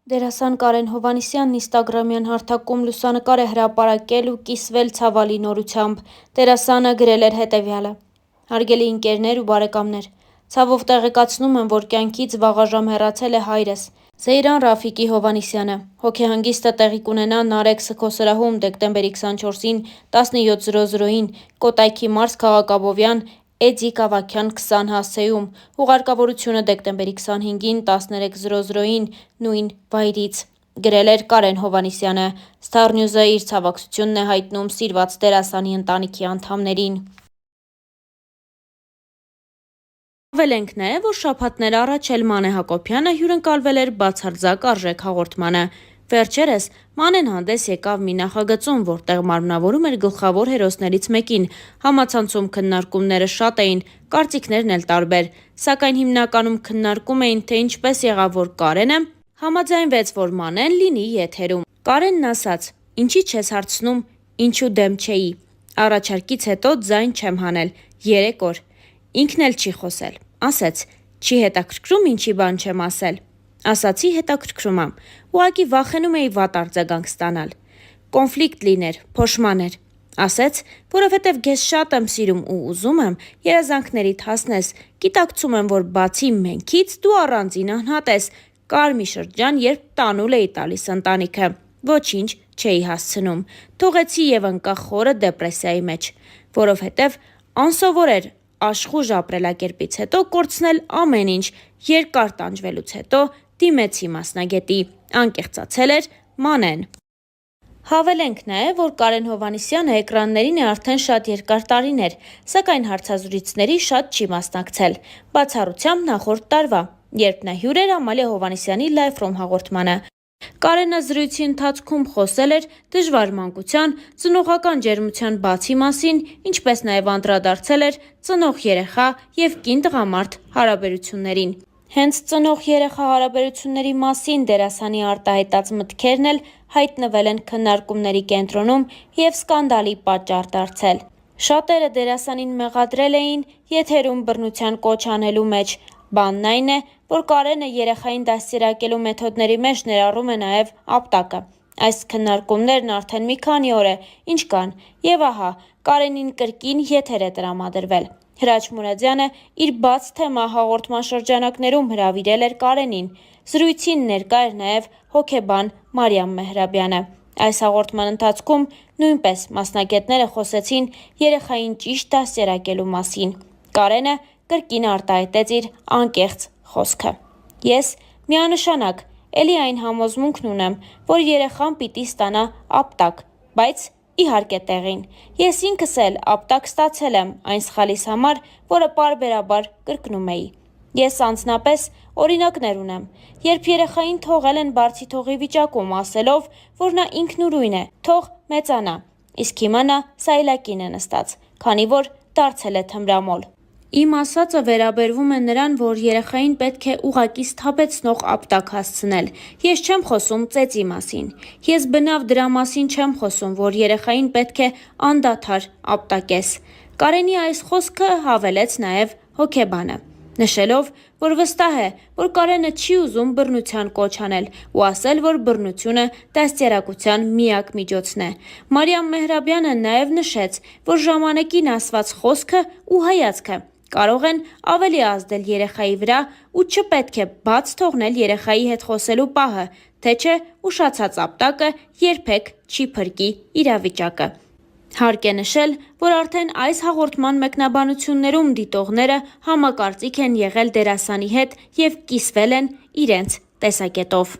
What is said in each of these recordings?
Դերասան Կարեն Հովհաննիսյանն ինստագրամյան հարթակում լուսանկար է հրապարակել ու կիսվել ցավալի նորությամբ։ Դերասանը գրել էր հետևյալը. «Հարգելի ընկերներ ու բարեկամներ, ցավով տեղեկացնում եմ, որ կյանքից վաղաժամ հեռացել է հայրս՝ Զեյրան Ռաֆիկի Հովհաննիսյանը։ Հոգեհանգիստը տեղի կունենա Նարեկ Սգոսրահում դեկտեմբերի 24-ին 17:00-ին Կոտայքի մարզ քաղաքաբովյան Էդիկ Ավագյան 20 հասցեում, ուղարկավորությունը դեկտեմբերի 25-ին 13:00-ին նույն վայրից», գրել էր Կարեն Հովհաննիսյանը։ Star News-ը իր ցավակցությունն է հայտնում սիրված դերասանի ընտանիքի անդամներին։ Հավել ենք նաև, որ շաբաթներ առաջ Մանե Հակոբյանը հյուրընկալվել էր «Բացարձակ արժեք» հաղորդմանը։ Վերջերս Մանեն հանդես եկավ մի նախագծում, որտեղ մարմնավորում էր գլխավոր հերոսներից մեկին։ Համացանցում քննարկումները շատ էին, կարծիքներն էլ տարբեր, սակայն հիմնականում քննարկում էին, թե ինչպես եղավ, որ Կարենը համաձայնվեց, որ Մանեն լինի եթերում։ Կարենն ասաց. «Ինչի՞ չես հարցնում, ինչու դեմ չէի։ Առաջարկից հետո ձայն չեմ հանել 3 օր։ Ինքն էլ չի խոսել։ Ասեց՝ չի հետաքրքրում ինչի բան չեմ ասել։ Ասացի հետաքրքրում ա։ Ուղղակի վախենում էի վատ արձագանք ստանալ։ Կոնֆլիկտ լիներ, փոշմաներ։ Ասեց, որովհետև քեզ շատ եմ սիրում ու ուզում եմ երազանքներիդ հասնես, գիտակցում եմ, որ բացի մենքից դու առանձին անհատ ես։ Կար մի շրջան, երբ տանուլ էի տալիս ընտանիքը, ոչինչ չէի հասցնում։ Թողեցի և ընկա խորը դեպրեսիայի մեջ, որովհետև անսովոր էր աշխուժ ապրելակերպից հետո կորցնել ամեն ինչ։ Երկար տանջվելուց հետո դիմեցի մասնագետի։ Անկեղծացել էր Մանեն»։ Հավելենք նաև, որ Կարեն Հովհաննիսյանը էկրաններին է արդեն շատ երկար տարիներ, սակայն հարցազրույցների շատ չի մասնակցել։ Բացառությամբ նախորդ տարվա, երբ նա հյուր էր Ամալիա Հովհաննիսյանի Live from հաղորդմանը։ Կարենը զրույցի ընթացքում խոսել էր դժվար մանկության, ծնողական ջերմության բացի մասին, ինչպես նաև անդրադարձել էր ծնող-երեխա և կին-տղամարդ հարաբերություններին։ Հենց ծնող-երեխա հարաբերությունների մասին դերասանի արտահայտած մտքերն էլ հայտնվել են քննարկումների կենտրոնում և սկանդալի պատճառ դարձել։ Շատերը դերասանին մեղադրել էին եթերում բռնության կոչ անելու մեջ։ Բանն այն է, որ Կարենը երեխային դաստիարակելու մեթոդների մեջ ներառում է նաև ապտակը։ Այս քննարկումներն արդեն մի քանի օր է, ինչ կան, և ահա Կարենին կրկին եթեր է տրամադրվել։ Հրաչ Մուրադյանը իր «Բաց թեմա» հաղորդման շրջանակներում հրավիրել էր Կարենին։ Զրույցին ներկա էր նաև հոգեբան Մարիամ Մեհրաբյանը։ Այս հաղորդման ընթացքում նույնպես մասնագետները խոսեցին երեխային ճիշտ դաստիարակելու մասին։ Կարենը կրկին արտահայտեց իր անկեղծ խոսքը. «Ես միանշանակ էլի այն համոզմունքն ունեմ, որ երեխան պիտի ստանա ապտակ, բայց իհարկե տեղին։ Ես ինքս էլ ապտակ ստացել եմ այն սխալիս համար, որը պարբերաբար կրկնում էի։ Ես անձնապես օրինակներ ունեմ, երբ երեխային թողել են բարձիթողի վիճակում, ասելով, որ նա ինքնուրույն է, թող մեծանա, իսկ հիմա նա սայլակին է նստած, քանի որ դարձել է թմրամոլ։ Իմ ասածը վերաբերվում է նրան, որ երեխային պետք է ուղղակի սթափեցնող ապտակ հասցնել։ Ես չեմ խոսում ծեծի մասին։ Ես բնավ դրա մասին չեմ խոսում, որ երեխային պետք է անդադար ապտակես»։ Կարենի այս խոսքը հավելեց նաև հոգեբանը, նշելով, որ վստահ է, որ Կարենը չի ուզում բռնության կոչ անել ու ասել, որ բռնությունը դաստիարակության միակ միջոցն է։ Մարիամ Մեհրաբյանը նաև նշեց, որ ժամանակին ասված խոսքը ու հայացքը կարող են ավելի ազդել երեխայի վրա ու չպետք է բաց թողնել երեխայի հետ խոսելու պահը, թե չէ ուշացած ապտակը երբեք չի փրկի իրավիճակը։ Հարկ է նշել, որ արդեն այս հաղորդման մեկնաբանություններում դիտողները համակարծիք են եղել դերասանի հետ և կիսվել են իրենց տեսակետով։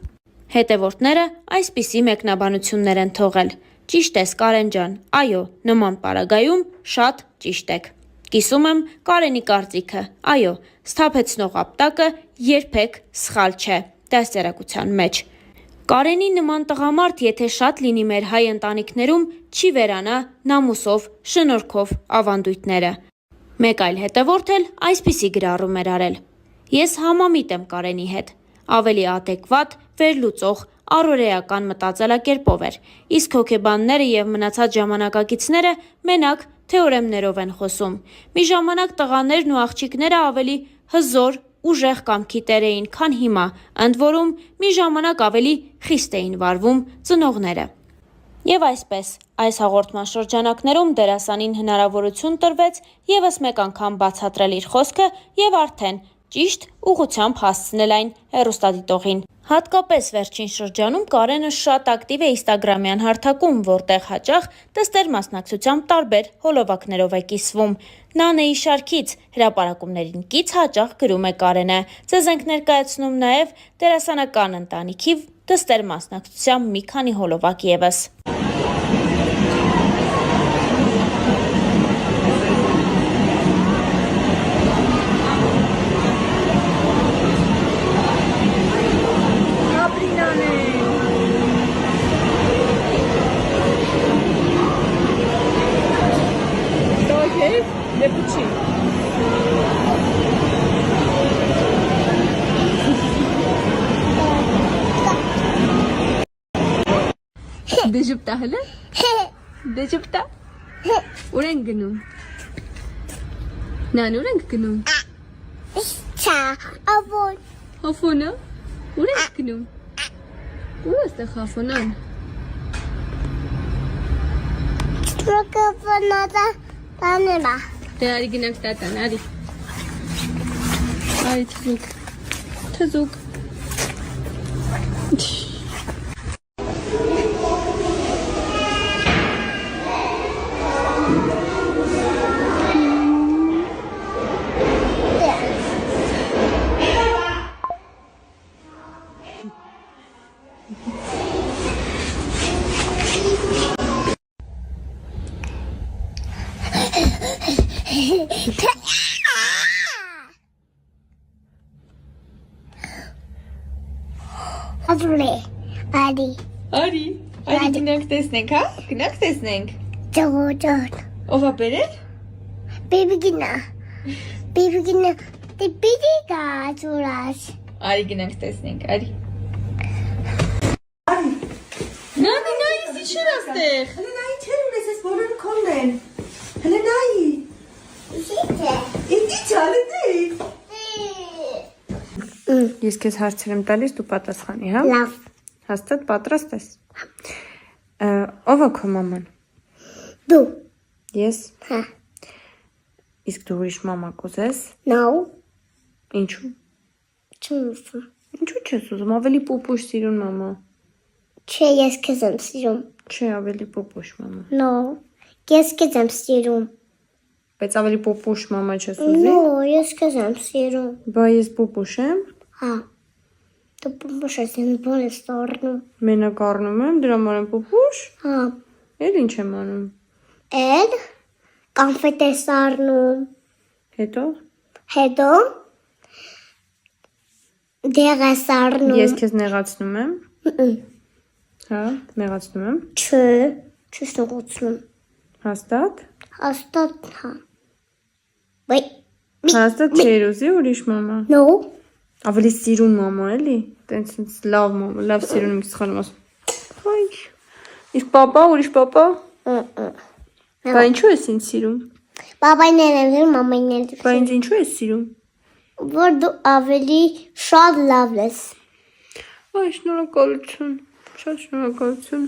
Հետևորդները այսպիսի մեկնաբանություններ են թողել. «Ճիշտ ես Կարեն ջան, այո, նման պարագայում շատ ճիշտ եք։ Կիսում եմ Կարենի կարծիքը, այո, սթափեցնող ապտակը երբեք սխալ չէ դաստիարակության մեջ։ Կարենի նման տղամարդ եթե շատ լինի մեր հայ ընտանիքներում, չի վերանա նամուսով, շնորհքով ավանդույթները»։ Մեկ այլ հետևորդ էլ այսպիսի գրառում էր արել. «Ես համամիտ եմ Կարենի հետ։ Ավելի ադեկվատ, վերլուծող, առօրեական մտածելակերպով էր, իսկ հոգեբանները և մնացած ժամանակակիցները մենակ թեորեմներով են խոսում։ Մի ժամանակ տղաներն ու աղջիկները ավելի հզոր, ուժեղ կամքի տեր էին, քան հիմա, ընդ որում մի ժամանակ ավելի խիստ էին վարվում ծնողները։ Եվ այսպես, այս հաղորդման շրջանակներում դերասանին հնարավորություն տրվեց ևս մեկ անգամ բացատրել իր խոսքը եւ արդեն ճիշտ ուղղությամբ հասցնել այն հեռուստադիտողին։ Հատկապես վերջին շրջանում Կարենը շատ ակտիվ է Instagram-յան հարթակում, որտեղ հաճախ տստեր մասնակցությամբ տարբեր հոլովակներով է կիսվում։ Նանեի շարքից հրապարակումներին կից հաճախ գրում է Կարենը։ Ձեզ ենք ներկայացնում նաև դերասանական ընտանիքի տստեր մասնակցությամբ մի քանի հոլովակ ևս։ Դեժուպտա հլը։ Դեժուպտա։ Ուր ենք գնում։ Նան ուր ենք գնում։ Չա, ավոն։ Հոֆոնը։ Ուր ենք գնում։ Ուր է ստեղ հոֆոնան։ Ստրոկավանատա տանեմա։ Դե արի գնանք տատան, արի։ Արի թզուկ։ Թզուկ։ Ավրե, արի, Արի գնանք տեսնենք, հա։ Գնանք տեսնենք։ ճողոջոտ, Ով է բերել։ բիբիգինա, դե բիդի գացուրաս, Արի գնանք տեսնենք, արի։ Նանի, նայ, ինչ էր աստեղ։ Հələ նայի չեր ունես, ես բոլորը քոնն են։ Հələ նայի։ զիտ է, Ինձ հələ դե։ Ես քեզ հարցեր եմ տալիս, դու պատասխանի, հա։ լավ, Հաստատ պատրաստ ես։ Ով է քո մաման։ դու, Ես։ հա, Իսկ դու ուրիշ մամա կուզես։ նау, Ինչու։ չունսում, Ինչու չես ուզում, ավելի պուպուշ սիրուն մամա։ չէ ես քեզ եմ սիրում, Չէ, ավելի պուպուշ մամա։ նո, ես քեզ եմ սիրում, Բայց ավելի պուպուշ մամա չես ուզի։ նո, ես քեզ եմ սիրում, Բա ես պուպուշ եմ։ հա, դու պոմպոշ ես ինձ բոն ես տորնում, Մենակ առնում եմ, դրա համար եմ պուպուշ։ հա, Էլ ինչ եմ անում։ էլ, կանֆետ ես առնում, Հետո հետո, դեղ ես առնում, ես քեզ նեղացնում եմ։ Հա, նեղացնում եմ։ չէ, չես նողոցնում, Հաստատ։ հաստատ, հա, վայ, Հաստատ չեր ուզի ուրիշ մամա։ նո, Ավելի սիրուն մամա էլի։ Տենց լավ մամա, լավ սիրուն եմ սխալում ասում։ Հայ։ Իսկ պապա, ուրիշ պապա։ Բա ինչու ես ինձ սիրում։ բաբայներ եմ սիրում, մամայներ եմ Բա ինձ ինչու ես սիրում։ որ դու ավելի շատ լավ ես, Այ շնորհակալություն։ Շատ շնորհակալություն։